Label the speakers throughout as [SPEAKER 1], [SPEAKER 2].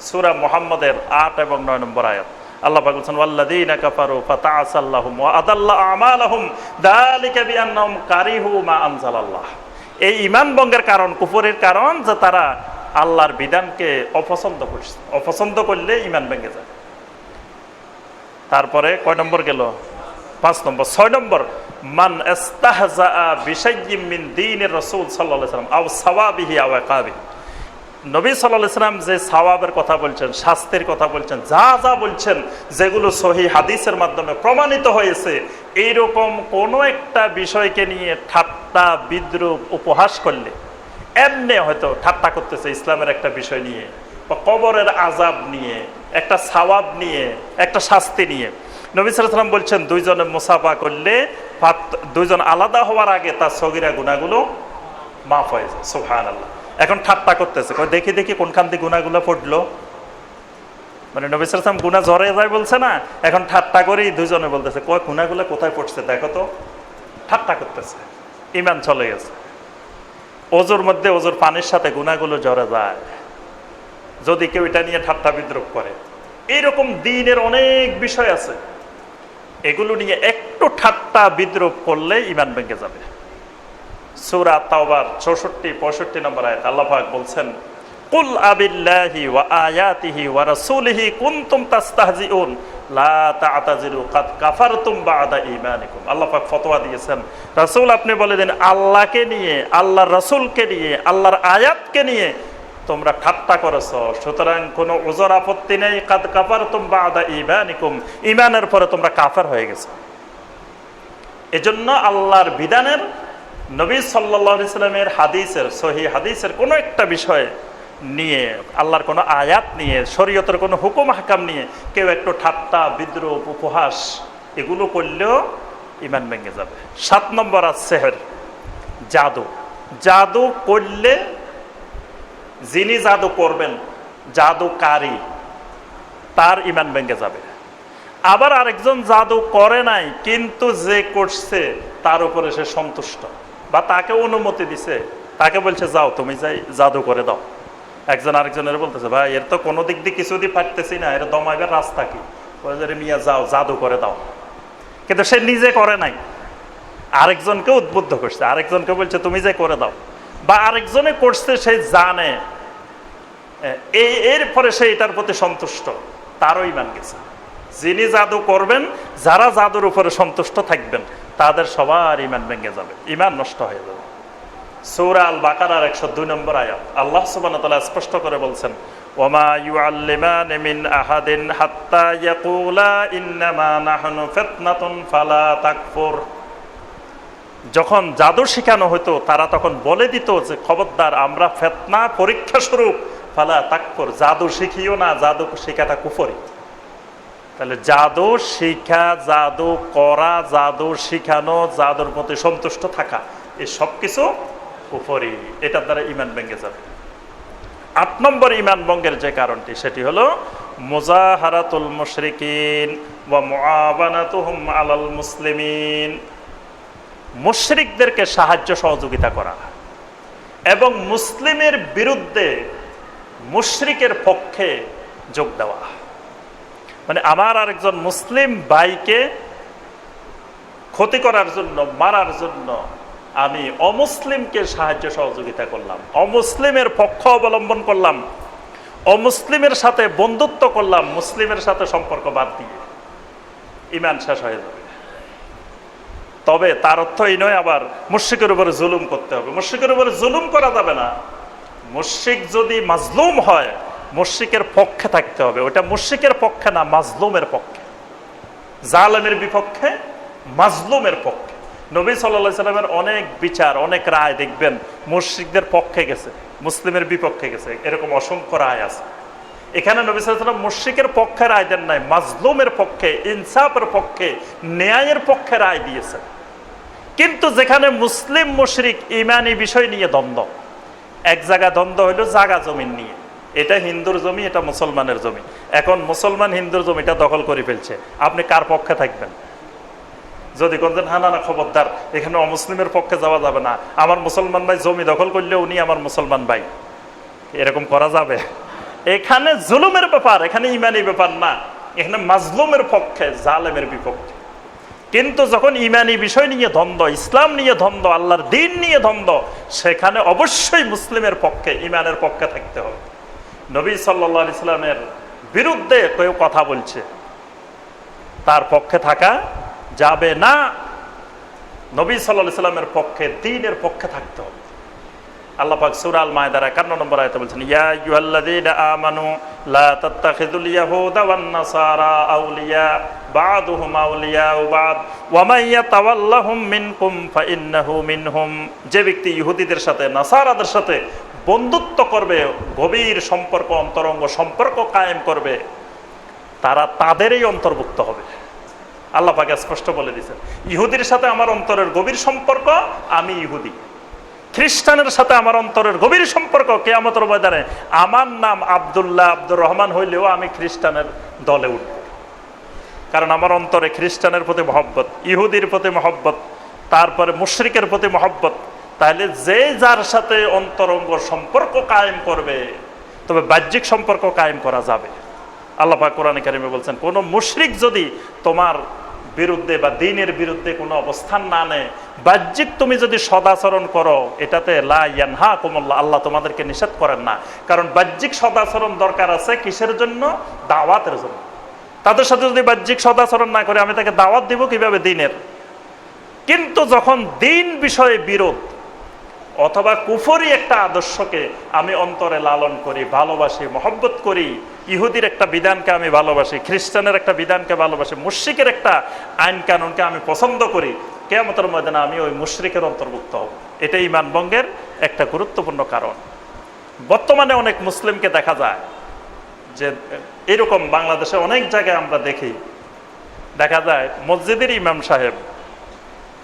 [SPEAKER 1] সূরা মুহাম্মাদের 8 এবং 9 নম্বর আয়াত। আল্লাহ পাক বলেছেন ওয়াল্লাযীনা কাফারু ফাতাআসাল্লাহুম ওয়া আদাল্লা আমালাহুম যালিকা বিআন্নাহুম কারিহু মা আনজালাল্লাহ। এই ঈমান ভঙ্গের কারণ, কুফরের কারণ যে তারা আল্লাহর বিধানকে অপছন্দ করছে। অপছন্দ করলে ঈমান ভেঙে যায়। তারপরে কয় নম্বর গেল? 5 নম্বর। 6 নম্বর, মান ইস্তাহজা বিশাইয়্যিম মিন দীনির রাসূল সাল্লাল্লাহু আলাইহি ওয়াসাল্লাম আও সাওয়াবিহি আও ইকাবিহি। নবী সাল্লাল্লাহু আলাইহি ওয়াসাল্লাম যে সাওয়াবের কথা বলছেন, শাস্তির কথা বলছেন, যা যা বলছেন, যেগুলো সহিহ হাদিসের মাধ্যমে প্রমাণিত হয়েছে, এইরকম কোনো একটা বিষয়কে নিয়ে ঠাট্টা, বিদ্রূপ, উপহাস করলে, এমনি হয়তো ঠাট্টা করতেছে ইসলামের একটা বিষয় নিয়ে, বা কবরের আযাব নিয়ে, একটা সাওয়াব নিয়ে, একটা শাস্তি নিয়ে, নবী সাল্লাল্লাহু আলাইহি ওয়াসাল্লাম বলছেন দুইজনে মুসাফা করলে, দুইজন আলাদা হওয়ার আগে তার সগীরা গুনাহগুলো মাফ হয়ে যায়। সুবহানাল্লাহ। এখন ঠাট্টা করতেছে, দেখি দেখি কোনখান দিয়ে গুনাহগুলো পড়লো। মানে নবী সাল্লাল্লাহু আলাইহি ওয়াসাল্লাম গুনাহ ঝরে যায় বলছে না, এখন ঠাট্টা করেই দুইজনে বলতেছে গুনাহগুলো কোথায় পড়ছে দেখো তো। ঠাট্টা করতেছে, ঈমান চলে গেছে। ওজুর মধ্যে ওজুর পানির সাথে গুনাহগুলো ঝরে যায় যদি কেউ এটা নিয়ে ঠাট্টা বিদ্রূপ করে। এইরকম দ্বীনের অনেক বিষয় আছে, এগুলো নিয়ে একটু ঠাট্টা বিদ্রূপ করলে ঈমান ভেঙে যাবে। সূরা তাওবার 64-65 নম্বর আয়াত আল্লাহ পাক বলছেন কুল আবিল্লাহি ওয়া আয়াতিহি ওয়া রাসূলিহি কুনতুম তাস্তাহজিউন লা তা'তাযিরু কাদ কাফারতুম বা'দা ঈমানিকুম। আল্লাহ পাক ফতোয়া দিয়েছেন, রাসূল আপনি বলে দেন আল্লাহকে নিয়ে, আল্লাহর রাসূলকে নিয়ে, আল্লাহর আয়াতকে নিয়ে তোমরা ঠাট্টা করেছো, সুতরাং কোনো উযর আপত্তি নেই। কাদ কাফারতুম বা'দা ঈমানিকুম, ঈমানের পরে তোমরা কাফের হয়ে গেছো। এজন্য আল্লাহর বিধানের, নবী সাল্লাল্লাহু আলাইহি সাল্লামের হাদিসের, সহিহ হাদিসের কোনো একটা বিষয় নিয়ে, আল্লাহর কোনো আয়াত নিয়ে, শরীয়তের কোনো হুকুম হাকাম নিয়ে কেউ একটু ঠাট্টা, বিদ্রূপ, উপহাস এগুলো করলেও ঈমান ভেঙে যাবে। 7 নম্বর আছে জাদু। জাদু করলে, যিনি জাদু করবেন, জাদুকারী, তার ঈমান ভেঙে যাবে। আবার আরেকজন জাদু করে নাই কিন্তু যে করছে তার উপরে সে সন্তুষ্ট, বা তাকে অনুমতি দিছে, তাকে বলছে যাও তুমি যাই জাদু করে দাও। একজন আরেকজনের বলতেছে ভাই এর তো কোনো দিক দিয়ে কিছুদিন পারতেছি না, এর দমাইবার রাস্তা কি? মিয়া যাও জাদু করে দাও। কিন্তু সে নিজে করে নাই, আরেকজনকে উদ্বুদ্ধ করছে, আরেকজনকে বলছে তুমি যে করে দাও। বা আরেকজনে করছে, সে জানে, এরপরে সে এটার প্রতি সন্তুষ্ট, তারও ঈমান গেছে। যিনি জাদু করবেন, যারা জাদুর উপরে সন্তুষ্ট থাকবেন, তাদের সবার ঈমান ভেঙে যাবে, ঈমান নষ্ট হয়ে যাবে। সূরা আল বাকারার 102 নম্বর আয়াত আল্লাহ সুবহানাহু ওয়া তাআলা স্পষ্ট করে বলছেন ওয়ামা ইউআল্লিমানি মিন আহাদিন হাত্তা ইয়াকুলা ইন্নামা নাহনু ফিতনাতুন ফালা তাকফুর। যখন জাদু শেখানো হতো তারা তখন বলে দিত যে খবরদার আমরা ফিতনা, পরীক্ষা স্বরূপ, ফালা তাকফুর, জাদু শিখিও না, জাদু শেখাটা কুফরি। তাহলে জাদু শিখা, জাদু করা, জাদু শিখানো, জাদুর প্রতি সন্তুষ্ট থাকা, এই সব কিছু কুফরি, এটার দ্বারা ঈমান ভেঙে যাবে। 8 নম্বর ঈমান ভঙ্গের যে কারণটি, সেটি হলো মুজাহারাতুল মুশরিকিন ওয়া মুআবানাতুহুম আলাল মুসলিমিন। মুশরিকদেরকে সাহায্য সহযোগিতা করা এবং মুসলিমের বিরুদ্ধে মুশরিকের পক্ষে যোগ দেওয়া। মানে আমার আরেকজন মুসলিম ভাইকে ক্ষতি করার জন্য, মারার জন্য আমি অমুসলিমকে সাহায্য সহযোগিতা করলাম, অমুসলিমের পক্ষ অবলম্বন করলাম, অমুসলিমের সাথে বন্ধুত্ব করলাম, মুসলিমের সাথে সম্পর্ক বাদ দিয়ে, ঈমান শেষ হয়ে যাবে। তবে তার অর্থ এই নয় আবার মুশরিকের উপরে জুলুম করতে হবে। মুশরিকের উপরে জুলুম করা যাবে না। মুশরিক যদি মাজলুম হয়, মুশরিকের পক্ষে থাকতে হবে। ওটা মুশরিকের পক্ষে না, মাজলুমের পক্ষে, জালেমের বিপক্ষে, মাজলুমের পক্ষে। নবী সাল্লাল্লাহু আলাইহি সাল্লামের অনেক বিচার, অনেক রায় দেখবেন মুশরিকদের পক্ষে গেছে, মুসলিমের বিপক্ষে গেছে, এরকম অসংখ্য রায় আছে। এখানে নবী সাল্লাল্লাহু আলাইহি সাল্লাম মুশরিকের পক্ষে রায় দেন নাই, মাজলুমের পক্ষে, ইনসাফের পক্ষে, ন্যায়ের পক্ষে রায় দিয়েছেন। কিন্তু যেখানে মুসলিম মুশরিক ঈমানি বিষয় নিয়ে দ্বন্দ্ব, এক জায়গা দ্বন্দ্ব হইল জায়গা জমিন নিয়ে, এটা হিন্দুর জমি, এটা মুসলমানের জমি। এখন মুসলমান হিন্দুর জমিটা দখল করে ফেলছে, আপনি কার পক্ষে থাকবেন? যদি বলতেন হ্যাঁ না খবরদার, এখানে অমুসলিমের পক্ষে যাওয়া যাবে না, আমার মুসলমান ভাই জমি দখল করলে উনি আমার মুসলমান ভাই, এরকম করা যাবে? এখানে জুলুমের ব্যাপার, এখানে ইমানি ব্যাপার না, এখানে মাজলুমের পক্ষে, জালেমের বিপক্ষে। কিন্তু যখন ইমানি বিষয় নিয়ে দ্বন্দ্ব, ইসলাম নিয়ে দ্বন্দ্ব, আল্লাহর দ্বীন নিয়ে দ্বন্দ্ব, সেখানে অবশ্যই মুসলিমের পক্ষে, ইমানের পক্ষে থাকতে হবে। নবী সাল্লাল্লাহু আলাইহি সাল্লামের বিরুদ্ধে কেউ কথা বলছে, তার পক্ষে থাকা যাবে না। নবী সাল্লাল্লাহু আলাইহি সাল্লামের পক্ষে, দ্বীনের পক্ষে থাকতে হবে। আল্লাহ পাক সূরা আল মায়েদার 51 নম্বর আয়াতে বলছেন, ইয়া আইয়ুহাল্লাযীনা আমানু লা তাত্তাখিযুল ইয়াহুদা ওয়ান নাসারা আউলিয়া বা'দুহুম আউলিয়াউ বা'দ ওয়া মান ইয়াতাওয়াল্লাহুম মিনকুম ফাইন্নাহু মিনহুম। যে ব্যক্তি ইহুদিদের সাথে, নাসারাদের সাথে বন্ধুত্ব করবে, গভীর সম্পর্ক, অন্তরঙ্গ সম্পর্ক কায়েম করবে, তারা তাদেরই অন্তর্ভুক্ত হবে। আল্লাহ পাক স্পষ্ট বলে দিয়েছেন, ইহুদির সাথে আমার অন্তরের গভীর সম্পর্ক, আমি ইহুদি। খ্রিস্টানের সাথে আমার অন্তরের গভীর সম্পর্ক, কিয়ামতের ময়দানে আমার নাম আব্দুল্লাহ, আব্দুর রহমান হইলেও আমি খ্রিস্টানের দলে উঠব, কারণ আমার অন্তরে খ্রিস্টানের প্রতি মহব্বত, ইহুদির প্রতি মহব্বত, তারপরে মুশরিকের প্রতি মহব্বত। তাহলে যে যার সাথে অন্তরঙ্গ সম্পর্ক কায়েম করবে, তবে বাহ্যিক সম্পর্ক কায়েম করা যাবে। আল্লাহ পাক কোরআনে কারিমে বলছেন, কোনো মুশরিক যদি তোমার বিরুদ্ধে বা দ্বীনের বিরুদ্ধে কোনো অবস্থান না নেয়, বাহ্যিক তুমি যদি সদাচরণ করো, এটাতে লা ইয়ানহাকুমুল্লাহ, আল্লাহ তোমাদেরকে নিষেধ করেন না। কারণ বাহ্যিক সদাচরণ দরকার আছে কিসের জন্য? দাওয়াতের জন্য। তাদের সাথে যদি বাহ্যিক সদাচরণ না করে, আমি তাকে দাওয়াত দিব কিভাবে দ্বীনের? কিন্তু যখন দ্বীন বিষয়ে বিরোধ অথবা কুফরি একটা আদর্শকে আমি অন্তরে লালন করি, ভালোবাসি, মহব্বত করি, ইহুদির একটা বিধানকে আমি ভালোবাসি, খ্রিস্টানের একটা বিধানকে ভালোবাসি, মুশরিকের একটা আইন কানুনকে আমি পছন্দ করি, কিয়ামতের ময়দানে আমি ওই মুশরিকের অন্তর্ভুক্ত হব। এটা ঈমান ভঙ্গের একটা গুরুত্বপূর্ণ কারণ। বর্তমানে অনেক মুসলিমকে দেখা যায় যে এরকম বাংলাদেশে অনেক জায়গায় আমরা দেখি, দেখা যায় মসজিদের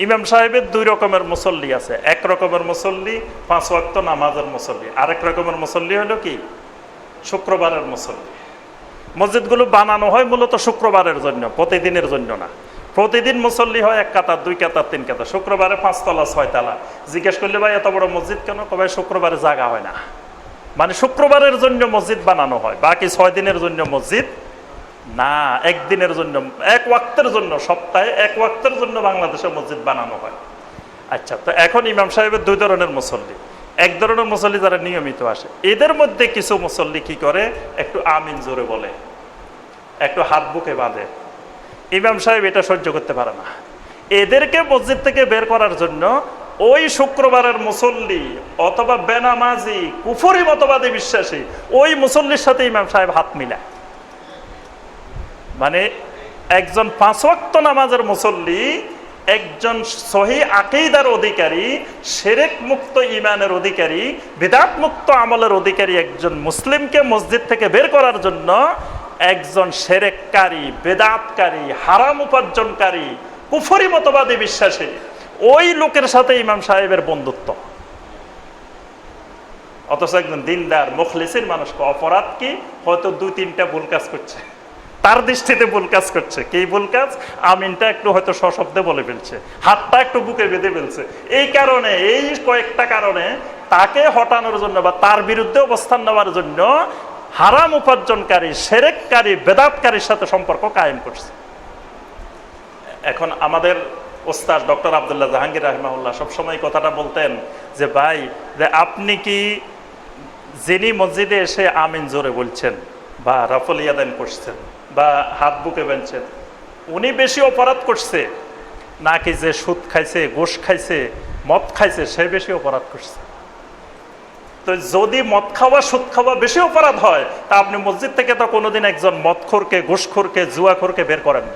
[SPEAKER 1] ইমাম সাহেবের দুই রকমের মুসল্লি আছে। এক রকমের মুসল্লি 5 ওয়াক্ত নামাজের মুসল্লি, আরেক রকমের মুসল্লি হলো কি? শুক্রবারের মুসল্লি। মসজিদগুলো বানানো হয় মূলত শুক্রবারের জন্য, প্রতিদিনের জন্য না। প্রতিদিন মুসল্লি হয় 1 কাতার, 2 কাতার, 3 কাতার, শুক্রবারে 5 তলা 6 তলা। জিজ্ঞেস করলে ভাই এত বড় মসজিদ কেন? কবে শুক্রবারে জায়গা হয় না, মানে শুক্রবারের জন্য মসজিদ বানানো হয়, বাকি 6 দিনের জন্য মসজিদ না, একদিনের জন্য, 1 ওয়াক্তের জন্য, সপ্তাহে 1 ওয়াক্তের জন্য বাংলাদেশে মসজিদ বানানো হয়। আচ্ছা, তো এখন ইমাম সাহেবের 2 ধরনের মুসল্লি। এক ধরনের মুসল্লি যারা নিয়মিত আসে, এদের মধ্যে কিছু মুসল্লি কি করে? একটু আমিন জোরে বলে, একটু হাত বুকে বাঁধে। ইমাম সাহেব এটা সহ্য করতে পারে না। এদেরকে মসজিদ থেকে বের করার জন্য ওই শুক্রবারের মুসল্লি অথবা বেনামাজি, কুফরি মতবাদী বিশ্বাসী ওই মুসল্লির সাথে ইমাম সাহেব হাত মিলায়। মানে একজন 5 ওয়াক্ত নামাজের মুসল্লি, একজন সহি আকীদার অধিকারী, শিরক মুক্ত ঈমানের অধিকারী, বিদআত মুক্ত আমলের অধিকারী একজন মুসলিমকে মসজিদ থেকে বের করার জন্য একজন শিরককারী, বিদআতকারী, হারাম উপার্জনকারী, কুফরি মতবাদী বিশ্বাসী ওই লোকের সাথে ইমাম সাহেবের বন্ধুত্ব। অথচ একজন দিনদার মুখলিসিন মানুষকে অপরাধ কি? হয়তো 2-3টা ভুল কাজ করছে, তার দৃষ্টিতে ভুল কাজ করছে। কি ভুল কাজ? আমিনটা একটু হয়তো সশব্দে বলে ফেলছে, হাতটা একটু বুকে বেঁধে ফেলছে। এই কারণে, এই কয়েকটা কারণে তাকে হটানোর জন্য বা তার বিরুদ্ধে অবস্থান নেওয়ার জন্য হারাম উপার্জনকারী, শিরককারী, বেদাতকারীর সাথে সম্পর্ক কায়েম করছে। এখন আমাদের ওস্তাদ ডক্টর আব্দুল্লাহ জাহাঙ্গীর রাহিমাহুল্লাহ সবসময় কথাটা বলতেন যে ভাই, যে আপনি কি যিনি মসজিদে এসে আমিন জোরে বলছেন বা রাফল ইয়াদান করছেন বা হাত বুকে বেঁধছেন, উনি বেশি অপরাধ করছে নাকি যে সুদ খাইছে, গোশ খাইছে, মদ খাইছে সে বেশি অপরাধ করছে? তো যদি মদ খাওয়া, সুদ খাওয়া বেশি অপরাধ হয়, তা আপনি মসজিদ থেকে তো কোনোদিন একজন মদখোরকে, গোশখোরকে, জুয়াখোরকে বের করেন,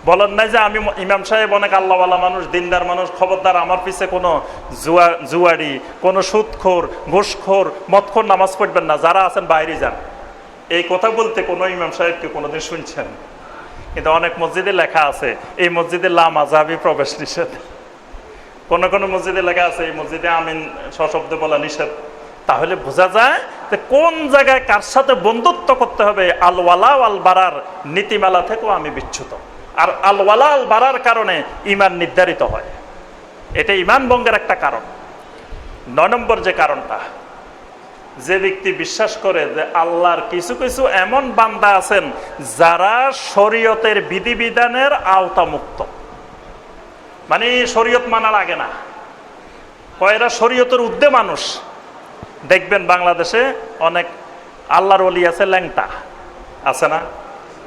[SPEAKER 1] বলেন নাই যে আমি ইমাম সাহেব অনেক আল্লাহওয়ালা মানুষ, দিনদার মানুষ, খবরদার আমার পিছে কোনো জুয়ারি, কোনো সুদখোর, গোশখোর, মদখোর নামাজ পড়বেন না, যারা আছেন বাইরে যান। এই কথা বলতে কোনো ইমাম সাহেবকে কোনোদিন শুনছেন? কিন্তু অনেক মসজিদে লেখা আছে এই মসজিদে লা মাযহাবি প্রবেশ নিষেধ, কোন কোন মসজিদে লেখা আছে এই মসজিদে আমিন সশব্দে বলা নিষেধ। তাহলে বোঝা যায় যে কোন জায়গায় কার সাথে বন্ধুত্ব করতে হবে। আল ওয়ালা আল বারার নীতিমালা থেকেও আমি বিচ্যুত, আর আল ওয়ালা আল বারার কারণে ঈমান নির্ধারিত হয়। এটা ঈমান ভঙ্গের একটা কারণ। 9 নম্বর যে কারণটা, যে ব্যক্তি বিশ্বাস করে যে আল্লাহর কিছু কিছু এমন বান্দা আছেন যারা শরীয়তের বিধিবিধানের আওতামুক্ত, মানে শরীয়ত মানা লাগে না, এরা শরীয়তের ঊর্ধ্বে মানুষ। দেখবেন বাংলাদেশে অনেক আল্লাহর ওলি আছে, ল্যাংটা আছে না,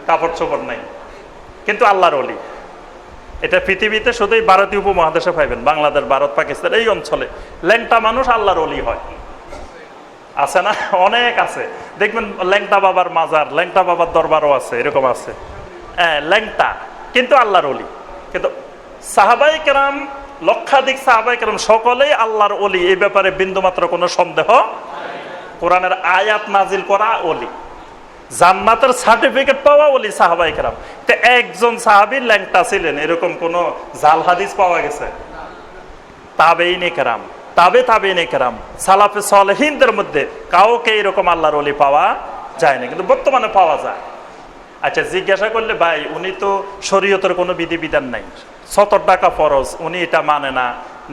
[SPEAKER 1] কাপড় চোপড় নাই, কিন্তু আল্লাহর ওলি। এটা পৃথিবীতে শুধুই ভারতীয় উপমহাদেশে পাইবেন, বাংলাদেশ, ভারত, পাকিস্তান এই অঞ্চলে ল্যাংটা মানুষ আল্লাহর ওলি হয়, আছে না, অনেক আছে। দেখবেন ল্যাংটা বাবার মাজার, ল্যাংটা বাবার দরবারও আছে, এরকম আছে, হ্যাঁ ল্যাংটা, কিন্তু আল্লাহর ওলি। কিন্তু সাহাবাই কেরাম, লক্ষাধিক সাহাবাই কেরাম সকলেই আল্লাহর ওলি, এই ব্যাপারে বিন্দুমাত্র কোনো সন্দেহ। কোরআনের আয়াত নাজিল করা ওলি, জান্নাতের সার্টিফিকেট পাওয়া ওলি সাহাবাই কেরাম। তো একজন সাহাবী ল্যাংটা ছিলেন এরকম কোন জাল হাদিস পাওয়া গেছে? তাবেঈনে কেরাম, তাবেঈনে কেরাম, সালাফে সালেহিনদের মধ্যে কাউকে এরকম আল্লাহর ওলি পাওয়া যায় না, কিন্তু বর্তমানে পাওয়া যায়। আচ্ছা, জিজ্ঞাসা করলে ভাই উনি তো শরীয়তের কোনো বিধিবিধান নাই, 70 টাকা ফরজ উনি এটা মানে না,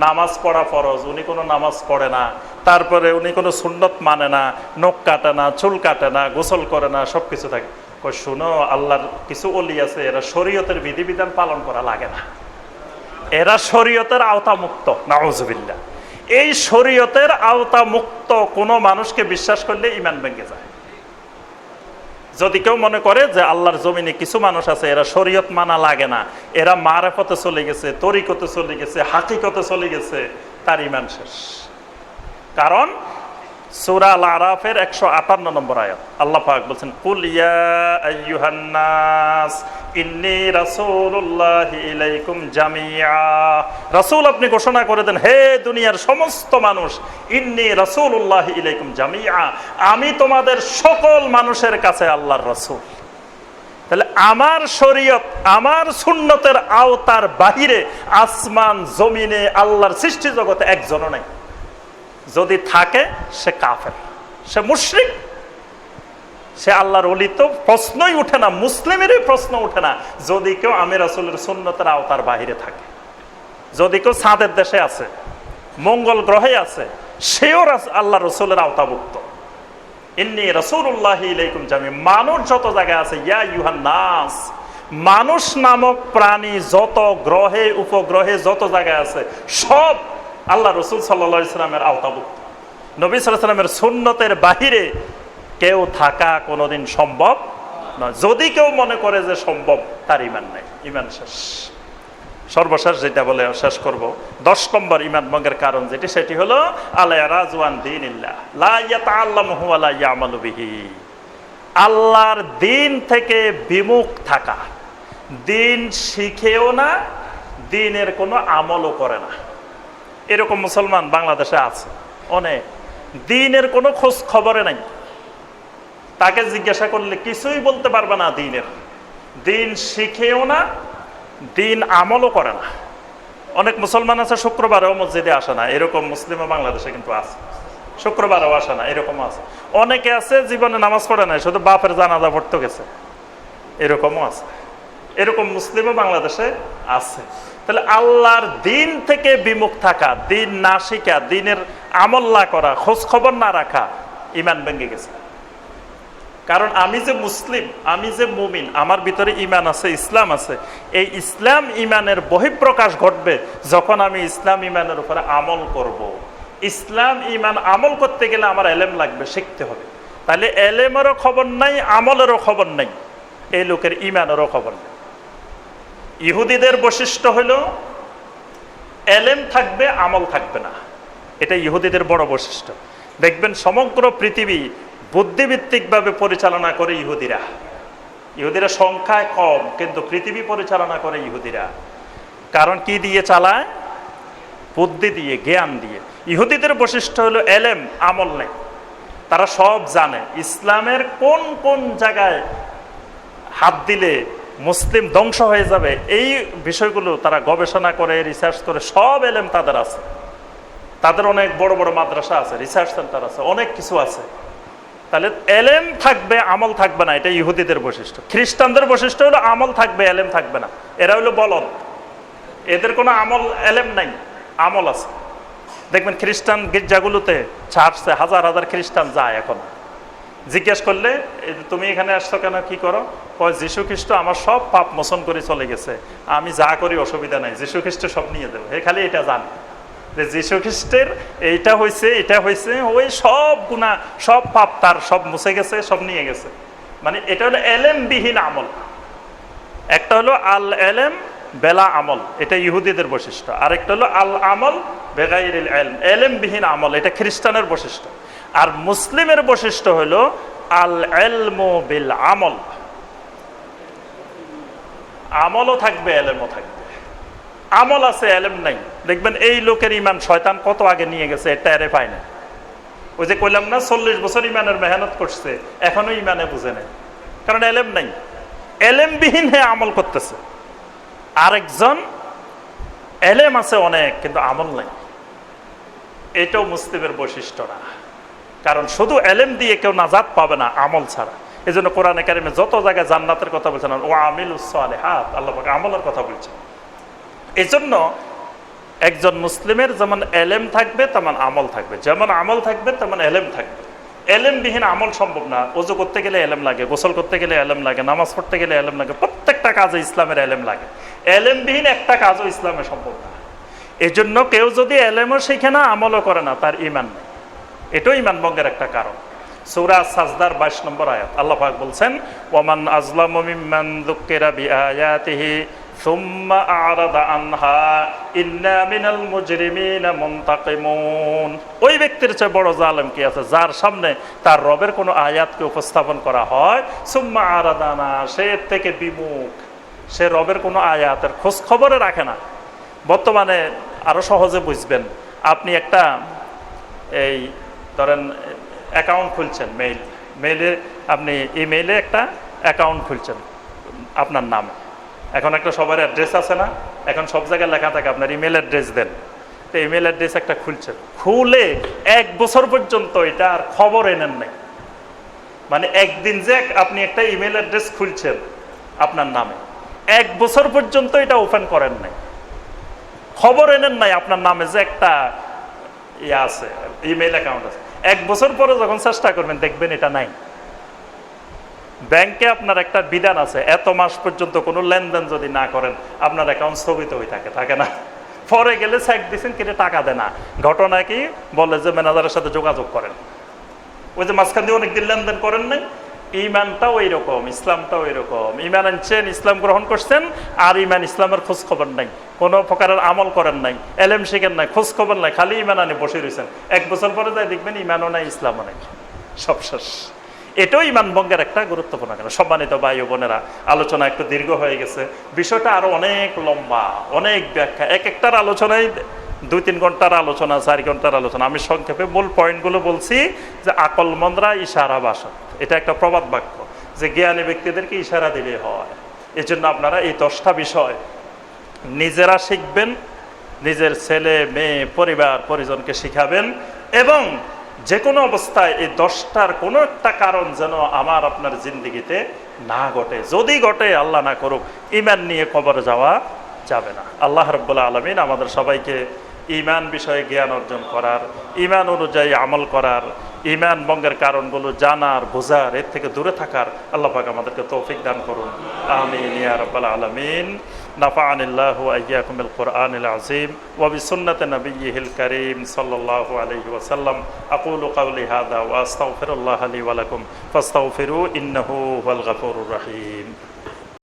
[SPEAKER 1] নামাজ পড়া ফরজ উনি কোনো নামাজ পড়ে না, তারপরে উনি কোনো সুন্নত মানে না, নখ কাটে না, চুল কাটে না, গোসল করে না, সবকিছু থাকে। শুনো, আল্লাহর কিছু ওলি আছে এরা শরীয়তের বিধিবিধান পালন করা লাগে না, এরা শরীয়তের আওতামুক্ত। নাউজুবিল্লাহ। এই শরীয়তের আওতামুক্ত কোনো মানুষকে বিশ্বাস করলে ঈমান ভেঙে যায়। যদি কেউ মনে করে যে আল্লাহর জমিনে কিছু মানুষ আছে এরা শরীয়ত মানা লাগে না, এরা মারেফতে চলে গেছে, তরিকতে চলে গেছে, হাকিকতে চলে গেছে, তার ঈমান শেষ। কারণ সূরা আল আরাফের 158 নম্বর আয়াত আল্লাহ পাক বলেন, কুল ইয়া আইয়ুহান নাস ইন্নী রাসূলুল্লাহি ইলাইকুম জামিআ। রাসূল আপনি ঘোষণা করে দেন, হে দুনিয়ার সমস্ত মানুষ, ইন্নী রাসূলুল্লাহি ইলাইকুম জামিআ, আমি তোমাদের সকল মানুষের কাছে আল্লাহর রাসূল। তাহলে আমার শরীয়ত, আমার সুন্নতের আওতার বাহিরে আসমান জমিনে আল্লাহর সৃষ্টি জগতে একজনও নাই। যদি থাকে সে কাফের, সে মুশরিক, সে আল্লাহর ওলি তো প্রশ্নই উঠে না, মুসলিমেরই প্রশ্ন উঠে না যদি কেউ আমি রাসূলের সুন্নতের আওতার বাহিরে থাকে। যদি কেউ চাঁদের দেশে আছে, মঙ্গল গ্রহে আছে, সেও আল্লাহ রসুলের আওতাভুক্ত। ইন্নী রাসূলুল্লাহি ইলাইকুম জামি। মানুষ যত জায়গায় আছে, ইয়া আইয়ুহান নাস, মানুষ নামক প্রাণী যত গ্রহে উপগ্রহে যত জায়গায় আছে সব আল্লাহ রসুল সাল্লাল্লাহু আলাইহি সাল্লামের আওতাভুক্ত। নবী সাল্লাল্লাহু আলাইহি সাল্লামের সুন্নতের বাহিরে কেউ থাকা কোনোদিন সম্ভব নয়। যদি কেউ মনে করে যে সম্ভব, তার ঈমান নাই, ঈমান শেষ। সর্বশেষ যেটা বলে শেষ করব, 10 নম্বর ঈমান ভঙ্গের কারণ যেটি, সেটি হলো আল-ইরাযু আন দীনিল্লাহ লা ইয়াতাআল্লামুহু ওয়া লা ইয়ামালু বিহি। আল্লাহর দ্বীন থেকে বিমুখ থাকা, দ্বীন শিখেও না, দ্বীনের কোনো আমলও করে না, এরকম মুসলমান বাংলাদেশে আছে অনেক। দ্বীনের কোনো খোঁজ খবরে নাই, তাকে জিজ্ঞাসা করলে কিছুই বলতে পারবে না দ্বীনের। দ্বীন শিখেও না, দ্বীন আমলও করে না। অনেক মুসলমান আছে শুক্রবারেও মসজিদে আসে না, এরকম মুসলিমও বাংলাদেশে কিন্তু আছে, শুক্রবারেও আসে না, এরকম আছে। অনেকে আছে জীবনে নামাজ পড়ে নাই, শুধু বাপের জানাজা পড়তে গেছে, এরকমও আছে, এরকম মুসলিমও বাংলাদেশে আছে। তাহলে আল্লাহর দ্বীন থেকে বিমুখ থাকা, দ্বীন না শিখা, দ্বীনের আমল না করা, খোঁজ খবর না রাখা, ঈমান ভেঙে গেছে। কারণ আমি যে মুসলিম, আমি যে মুমিন, আমার ভিতরে ঈমান আছে, ইসলাম আছে। এই ইসলাম ঈমানের বহিঃপ্রকাশ ঘটবে যখন আমি ইসলাম ঈমানের উপরে আমল করব। ইসলাম ঈমান আমল করতে গেলে আমার এলেম লাগবে, শিখতে হবে। তাহলে এলেমেরও খবর নাই, আমলেরও খবর নাই, এই লোকের ঈমানেরও খবর নেই। ইহুদিদের বৈশিষ্ট্য হলো এলেম থাকবে, আমল থাকবে না, এটা ইহুদিদের বড় বৈশিষ্ট্য। দেখবেন সমগ্র পৃথিবী বুদ্ধিভিত্তিকভাবে পরিচালনা করে ইহুদিরা। ইহুদিরা সংখ্যায় কম, কিন্তু পৃথিবী পরিচালনা করে ইহুদিরা। কারণ কি দিয়ে চালায়? বুদ্ধি দিয়ে, জ্ঞান দিয়ে। ইহুদিদের বৈশিষ্ট্য হলো এলেম, আমল নেই। তারা সব জানে ইসলামের কোন কোন জায়গায় হাত দিলে মুসলিম ধ্বংস হয়ে যাবে, এই বিষয়গুলো তারা গবেষণা করে, রিসার্চ করে, সব এলেম তাদের আছে। তাদের অনেক বড় বড় মাদ্রাসা আছে, রিসার্চ সেন্টার আছে, অনেক কিছু আছে। তাহলে এলেম থাকবে, আমল থাকবে না, এটা ইহুদিদের বৈশিষ্ট্য। খ্রিস্টানদের বৈশিষ্ট্য হলো আমল থাকবে, এলেম থাকবে না। এরা হলো বলদ, এদের কোনো আমল এলেম নাই, আমল আছে। দেখবেন খ্রিস্টান গির্জাগুলোতে চার্চে হাজার হাজার খ্রিস্টান যায় এখন। জিজ্ঞেস করলে তুমি এখানে আসছো কেন, কি করো? যীশু খ্রিস্ট আমার সব পাপ মোচন করে চলে গেছে, আমি যা করি অসুবিধা নাই, যীশু খ্রিস্ট সব নিয়ে দেবো। হে খালি এটা জান যে যীশু খ্রিস্টের এইটা হয়েছে, এটা হয়েছে, ওই সব গুনাহ সব পাপ তার সব মুছে গেছে, সব নিয়ে গেছে। মানে এটা হলো এলেমবিহীন আমল। একটা হলো আল এলেম বেলা আমল, এটা ইহুদিদের বৈশিষ্ট্য। আরেকটা হলো আল আমল বেগাইরিল ইলম, এলেমবিহীন আমল, এটা খ্রিস্টানের বৈশিষ্ট্য। আর মুসলিমের বৈশিষ্ট্য হলো আল ইলমু বিল আমল, আমলও থাকবে এলেমও থাকবে। আমল আছে এলেম নাই, দেখবেন এই লোকের ইমান শয়তান কত আগে নিয়ে গেছে, এটা এরে পায় না। ওই যে কইলাম না 40 বছর ইমানের মেহনত করছে, এখনো ইমানে বুঝে নেই, কারণ এলেম নাই। এলেমবিহীন হয়ে আমল করতেছে। আরেকজন এলেম আছে অনেক, কিন্তু আমল নাই, এটাও মুসলিমের বৈশিষ্ট্য না। কারণ শুধু এলেম দিয়ে কেউ নাজাত পাবে না আমল ছাড়া। এই জন্য কোরআনে কারিমে যত জায়গায় জান্নাতের কথা বলছেন, ও আমিলুস সালিহাত, আল্লাহ পাক আমলের কথা বলছেন। এই জন্য একজন মুসলিমের যেমন এলেম থাকবে তেমন আমল থাকবে, যেমন আমল থাকবে তেমন এলেম থাকবে। এলেমবিহীন আমল সম্ভব না। ওযু করতে গেলে এলেম লাগে, গোসল করতে গেলে এলেম লাগে, নামাজ পড়তে গেলে এলেম লাগে, প্রত্যেকটা কাজে ইসলামের এলেম লাগে। এলেমবিহীন একটা কাজও ইসলামে সম্ভব না। এই জন্য কেউ যদি এলেমও শিখে না, আমলও করে না, তার ঈমান নেই। এটাও ঈমান ভঙ্গের একটা কারণ। সূরা সাজদার 22 নম্বর আয়াত আল্লাহ পাক বলছেন, ওয়ামান আযলামু মিম্মান যুক্কিরা বিআয়াতিহি সুম্মা আ'রাদা আনহা ইন্না মিনাল মুজরিমিনা মুনতাকিমুন। ওই ব্যক্তির চেয়ে বড় জালেম কি আছে, যার সামনে তার রবের কোনো আয়াতকে উপস্থাপন করা হয়, সুম্মা আ'রাদা আনহা, সে এর থেকে বিমুখ, সে রবের কোনো আয়াতের খোঁজ খবরে রাখে না। বর্তমানে আরো সহজে বুঝবেন, আপনি একটা এই ধরেন অ্যাকাউন্ট খুলছেন, মেইলে আপনি ইমেইলে একটা অ্যাকাউন্ট খুলছেন আপনার নামে। এখন একটা সবার অ্যাড্রেস আছে না, এখন সব জায়গায় লেখা থাকে আপনার ইমেল অ্যাড্রেস দেন। তো ইমেল অ্যাড্রেস একটা খুলছেন, খুলে 1 বছর পর্যন্ত এটা আর খবর এনেন নাই। মানে একদিন যে আপনি একটা ইমেল অ্যাড্রেস খুলছেন আপনার নামে, 1 বছর পর্যন্ত এটা ওপেন করেন নাই, খবর এনেন নাই আপনার নামে যে একটা ইয়ে আছে, ইমেল অ্যাকাউন্ট আছে। 1 বছর পরে যখন চেষ্টা করবেন দেখবেন এটা নাই। ব্যাংকে আপনার একটা বিধান আছে, এত মাস পর্যন্ত কোনো লেনদেন যদি না করেন আপনার অ্যাকাউন্ট স্থগিত হয়ে থাকে না। পরে গেলে চেক দিচ্ছেন, কেটে টাকা দেয় না। ঘটনা কি বলে যে ম্যানেজারের সাথে যোগাযোগ করেন। ওই যে মাঝখান দিয়ে অনেকদিন লেনদেন করেন নাই। ইমানটাও এইরকম, ইসলামটাও এইরকম। ইমান আনছেন, ইসলাম গ্রহণ করছেন, আর ইমান ইসলামের খোঁজ খবর নাই, কোনো প্রকারের আমল করেন নাই, এলেম শিখেন নাই, খোঁজ খবর নাই, খালি ইমান আনে বসে রয়েছেন। 1 বছর পরে যাই দেখবেন ইমানও নাই, ইসলামও নাই, সব শেষ। এটাও ঈমান ভঙ্গের একটা গুরুত্বপূর্ণ কারণ। সম্মানিত ভাই ও বোনেরা, আলোচনা একটু দীর্ঘ হয়ে গেছে, বিষয়টা আরো অনেক লম্বা, অনেক ব্যাখ্যা, এক একটার আলোচনায় 2-3 ঘন্টার আলোচনা, 4 ঘন্টার আলোচনা। আমি সংক্ষেপে মূল পয়েন্টগুলো বলছি যে আকলমন্দরা ইশারা ভাষা, এটা একটা প্রবাদ বাক্য যে জ্ঞানী ব্যক্তিদেরকে ইশারা দিলে হয়। এই জন্য আপনারা এই 10টা বিষয় নিজেরা শিখবেন, নিজের ছেলে মেয়ে পরিবার পরিজনকে শিখাবেন, এবং যে কোনো অবস্থায় এই 10টার কোনো একটা কারণ যেন আমার আপনার জিন্দিগিতে না ঘটে। যদি ঘটে, আল্লাহ না করুক, ঈমান নিয়ে কবরে যাওয়া যাবে না। আল্লাহ রাব্বুল আলামিন আমাদের সবাইকে ঈমান বিষয়ে জ্ঞান অর্জন করার, ঈমান অনুযায়ী আমল করার, ঈমান ভঙ্গের কারণগুলো জানার, বোঝার, এর থেকে দূরে থাকার আল্লাহ পাক আমাদেরকে তৌফিক দান করুন। আমিন ইয়া রাব্বাল আলামিন। নাফা'আনিল্লাহু ওয়া ইয়্যাকুম বিল কুরআনিল আযীম ওয়া বিসুন্নাতি নাবিয়্যিহিল কারীম সাল্লাল্লাহু আলাইহি ওয়া সাল্লাম। আকুলু কাওলি হাযা ওয়া আস্তাগফিরুল্লাহ লি ওয়া লাকুম ফাস্তাগফিরু ইন্নাহু হুয়াল গফুরুর রহিম।